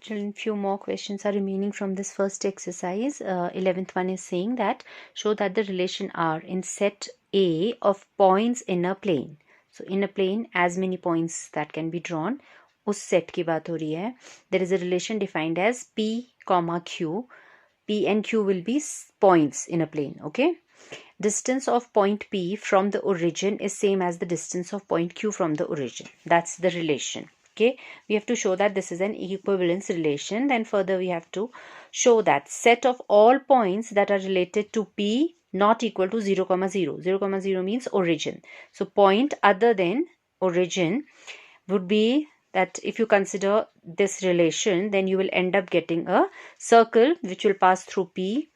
children, few more questions are remaining from this first exercise. 11th one is saying that show that the relation R in set A of points in a plane. So in a plane, as many points that can be drawn, उस set की बात हो रही है. There is a relation defined as P comma Q. P and Q will be points in a plane. Okay. Distance of point P from the origin is same as the distance of point Q from the origin. That's the relation. Okay, we have to show that this is an equivalence relation. Then further we have to show that set of all points that are related to P not equal to 0, 0. 0, 0 means origin. So point other than origin would be that if you consider this relation, then you will end up getting a circle which will pass through P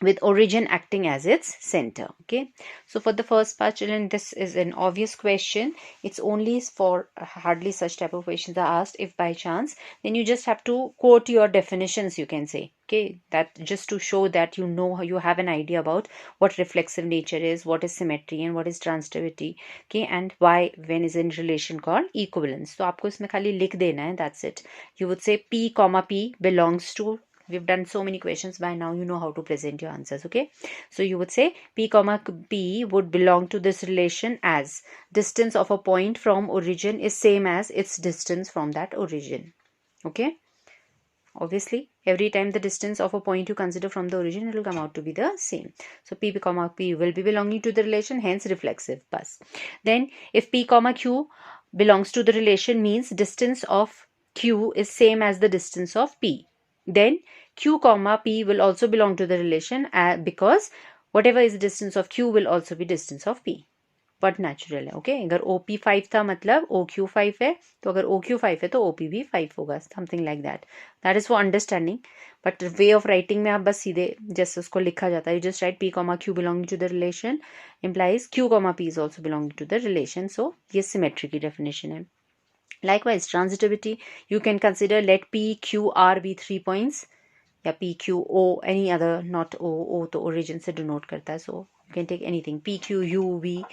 with origin acting as its center. Okay, so for the first part, children, this is an obvious question. It's only for hardly such type of questions are asked. If by chance, then you just have to quote your definitions, you can say. Okay, that just to show that you know, you have an idea about what reflexive nature is, what is symmetry and what is transitivity. Okay, and why when is in relation called equivalence. So आपको इसमें खाली लिख देना है, that's it. You would say P comma P belongs to. We've done so many questions by now, you know how to present your answers. Okay, so you would say P comma P would belong to this relation as distance of a point from origin is same as its distance from that origin. Okay, obviously every time the distance of a point you consider from the origin, it will come out to be the same. So P comma P will be belonging to the relation, hence reflexive bus. Then if P comma Q belongs to the relation, means distance of Q is same as the distance of P. Then Q comma P will also belong to the relation because whatever is the distance of Q will also be distance of P. But natural है. Okay, अगर OP 5 था मतलब OQ 5 है, तो अगर OQ 5 है तो OP भी 5 होगा, something like that. That is for understanding. But way of writing में आप बस सीधे जैसे उसको लिखा जाता है, you just write P comma Q belonging to the relation implies Q comma P is also belonging to the relation. So ये symmetry की definition है. Likewise, transitivity, you can consider let P, Q, R be 3 points. या P, Q, O, any other, not O तो origin से denote करता है. So you can take anything. P, Q, U, V.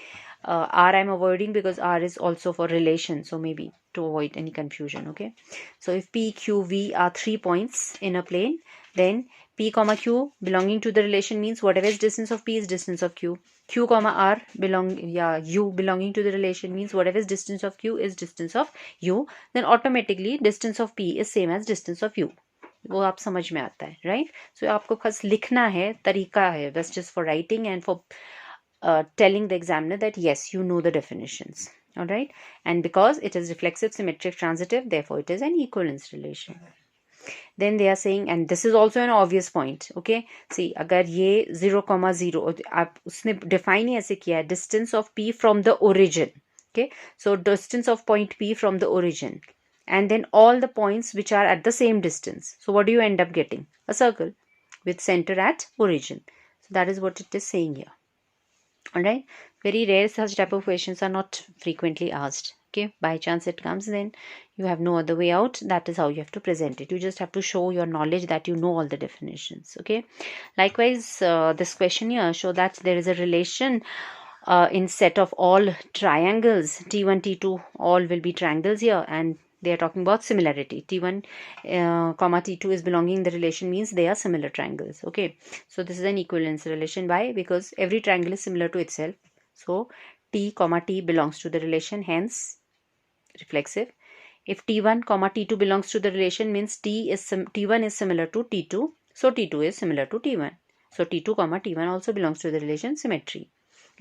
R I'm avoiding because R is also for relation. So maybe to avoid any confusion. Okay. So if P, Q, V are 3 points in a plane, then P comma Q belonging to the relation means whatever is distance of P is distance of Q. Q comma R U belonging to the relation means whatever is distance of Q is distance of U. Then automatically distance of P is same as distance of U. वो आप समझ में आता है, right. सो आपको बस लिखना है, तरीका है बस, just for writing and for telling the examiner that yes, you know the definitions. All right, and because it is reflexive, symmetric, transitive, therefore it is an equivalence relation. Then they are saying, and this is also an obvious point. Okay, see, अगर ये 0, 0 आप उसने define ही ऐसे किया है, distance of P from the origin. Okay, so distance of point P from the origin, and then all the points which are at the same distance. So what do you end up getting? A circle with center at origin. So that is what it is saying here. All right, very rare such type of questions are not frequently asked. Okay, by chance it comes, then you have no other way out. That is how you have to present it. You just have to show your knowledge that you know all the definitions. Okay, likewise this question here show that there is a relation in set of all triangles T1 T2 all will be triangles here, and they are talking about similarity. T1 comma T2 is belonging, the relation means they are similar triangles. Okay, so this is an equivalence relation. Why? Because every triangle is similar to itself. So T comma T belongs to the relation, hence reflexive. If T1 comma T2 belongs to the relation, means T1 is similar to T2, so T2 is similar to T1. So T2 comma T1 also belongs to the relation symmetry.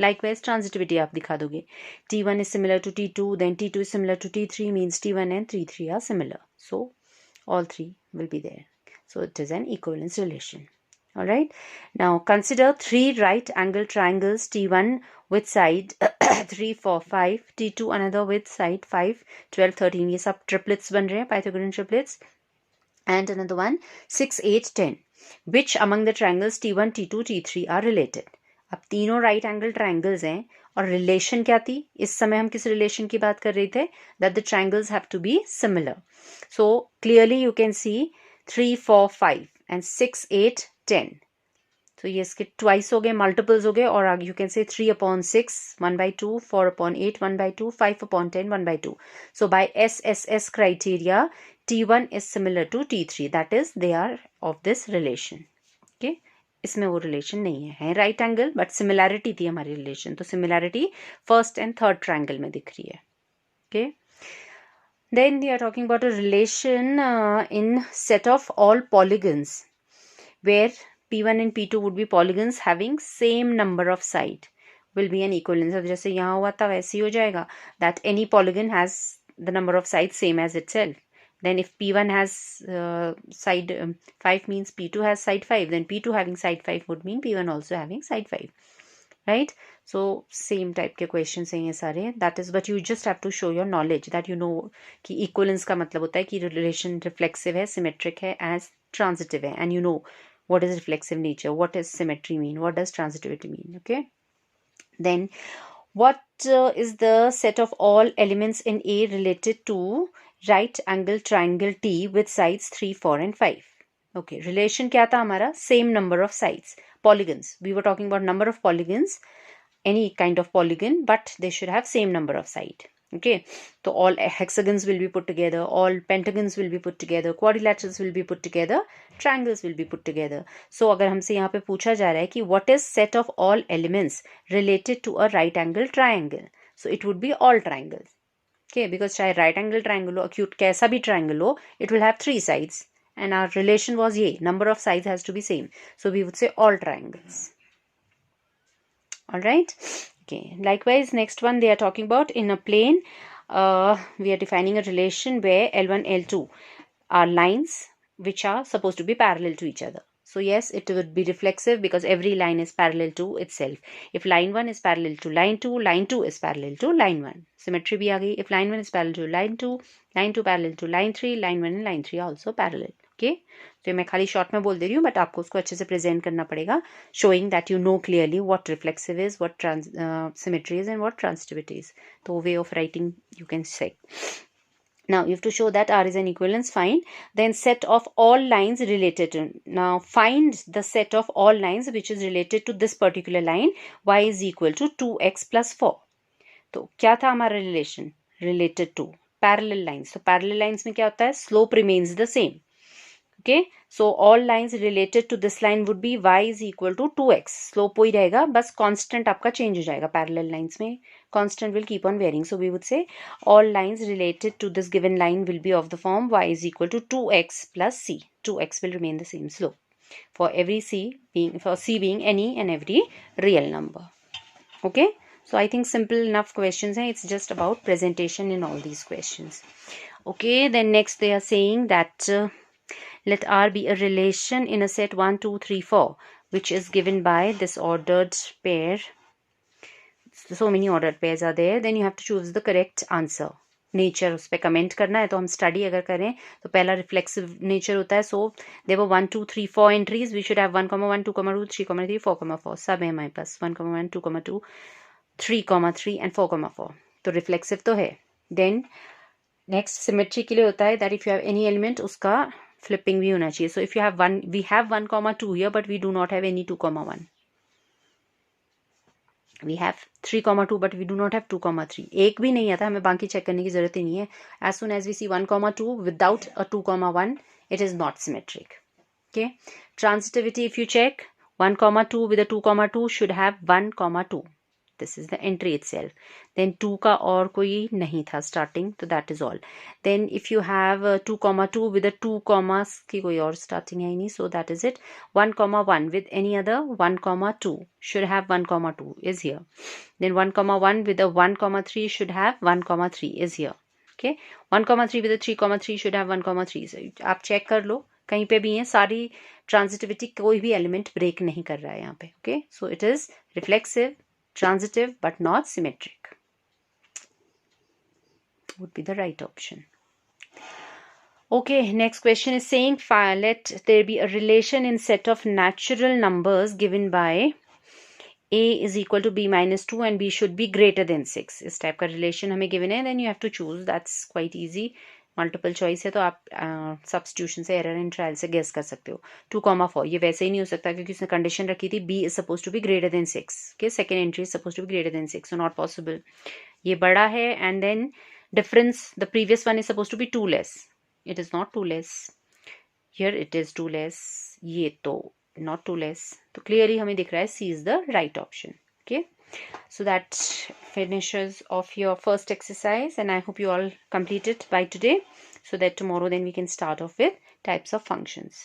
Likewise, transitivity आप दिखा दोगे. T1 is similar to T2, then T2 is similar to T3, means T1 and T3 are similar. So all three will be there. So it is an equivalence relation. All right. Now consider 3 right angle triangles, T1 with side 3, 4, 5, T2 another with side 5, 12, 13. ये सब triplets बन रहे हैं, Pythagorean triplets. And another one 6, 8, 10. Which among the triangles T1, T2, T3 are related? अब तीनों right angle triangles हैं और relation क्या थी? इस समय हम किस रिलेशन की बात कर रहे थे? That the triangles have to be similar. So clearly you can see 3, 4, 5 and 6, 8, 10. तो ये इसके ट्वाइस हो गए, मल्टीपल्स हो गए, और you can say 3/6 1/2, 4/8 1/2, 5/10 1/2. So by SSS criteria T1 is similar to T3, that is they are of this relation. Okay, इसमें वो relation नहीं है right angle but similarity थी हमारी relation, तो similarity first and third triangle में दिख रही है. Okay, then we are talking about a relation in set of all polygons where P1 and P2 would be polygons having same number of side will be an equivalence. अब जैसे यहाँ हुआ था वैसे ही हो जाएगा, that any polygon has the number of sides same as itself. Then if P1 has side 5 means P2 has side 5, then P2 having side 5 would mean P1 also having side 5, right? So same type के questions हैं ये सारे. That is, but you just have to show your knowledge that you know कि equivalence का मतलब होता है कि relation reflexive है, symmetric है, as transitive है, and you know what is reflexive nature, what does symmetry mean, what does transitivity mean. Okay, then what is the set of all elements in A related to right angle triangle T with sides 3, 4 and 5. Okay, relation क्या था हमारा? Same number of sides. Polygons, we were talking about number of polygons, any kind of polygon, but they should have same number of side. Okay, so all hexagons will be put together, all pentagons will be put together, quadrilaterals will be put together, triangles will be put together. So अगर हमसे यहाँ पे पूछा जा रहा है कि what is set of all elements related to a right angle triangle, so it would be all triangles. Okay, because चाहे right angle triangle हो, acute कैसा भी triangle हो, it will have 3 sides, and our relation was ये, number of sides has to be same, so we would say all triangles. All right. Okay, likewise next one they are talking about in a plane, we are defining a relation where L1 L2 are lines which are supposed to be parallel to each other. So yes, it would be reflexive because every line is parallel to itself. If line 1 is parallel to line 2 is parallel to line 1. Symmetry bhi aa gayi. If line 1 is parallel to line 2 parallel to line 3, line 1 and line 3 are also parallel. Okay, तो मैं खाली short में बोल दे रही हूँ, but आपको उसको अच्छे से प्रेजेंट करना पड़ेगा, showing that you know clearly what reflexive is, what symmetry is and what transitivity is. तो way of writing you can say. Now you have to show that R is an equivalence. Fine. Then set of all lines related to. Now find the set of all lines which is related to this particular line. Y is equal to 2x plus 4. तो क्या था हमारा relation? Related to parallel lines. So parallel lines में क्या होता है? Slope remains the same. Okay, so all lines related to this line would be y is equal to 2x. Slope वही रहेगा, बस constant आपका change हो जाएगा. Parallel lines में constant will keep on varying. So we would say all lines related to this given line will be of the form y is equal to 2x plus c. 2x will remain the same slope for every c being any and every real number. Okay, so I think simple enough questions hai. It's just about presentation in all these questions. Okay, then next they are saying that let R be a relation in a set 1, 2, 3, 4, which is given by this ordered pair. So many ordered pairs are there. Then you have to choose the correct answer. Nature उस पर comment करना है, तो हम study अगर करें तो पहला रिफ्लेक्सिव नेचर होता है. So there were 1, 2, 3, 4 entries. We should have 1, 1, 2, 2, 3, 3, 4, 4. सब है हमारे पास 1, 1, 2, 2, 3, 3 एंड 4, 4. तो रिफ्लेक्सिव तो है. देन नेक्स्ट सिमेट्री के लिए होता है that if you have any element उसका फ्लिपिंग भी होना चाहिए. So if you have 1, we have 1, 2 here, but we do not have any 2, 1. We have 3, 2 but we do not have 2, 3. एक भी नहीं आता, हमें बाकी चेक करने की जरूरत ही नहीं है. As soon as we see 1, 2 without a 2, 1, it is not symmetric. Okay, transitivity if you check 1, 2 with 2, 2 should have 1, 2. This is the entry itself. Then 2 का और कोई नहीं था starting, तो that is all. Then if you have 2, 2 with a 2 commas की कोई और starting है ही नहीं, so that is it. 1, 1 with any other 1, 2 should have 1, 2 is here. Then 1, 1 with a 1, 3 should have 1, 3 is here. Okay, 1, 3 with a 3, 3 should have 1, 3. So आप check कर लो, कहीं पे भी है सारी ट्रांजिटिविटी, कोई भी एलिमेंट ब्रेक नहीं कर रहा है यहाँ पे. Okay, so it is reflexive, transitive but not symmetric would be the right option. Okay, next question is saying let there be a relation in set of natural numbers given by a is equal to b minus 2 and b should be greater than 6. इस type का relation हमें given है. Then you have to choose. That's quite easy. Multiple choice है तो आप substitution से error and trial से guess कर सकते हो. 2, 4 ये वैसे ही नहीं हो सकता क्योंकि उसने कंडीशन रखी थी b is suppose to be greater than 6. के second entry is suppose to be greater than 6, so not possible. ये बड़ा है and then difference the previous one is suppose to be 2 less. it is not 2 less. Here it is 2 less. ये तो not 2 less. तो clearly हमें दिख रहा है C is the right option. Okay. So that finishes off your first exercise, and I hope you all complete it by today, so that tomorrow then we can start off with types of functions.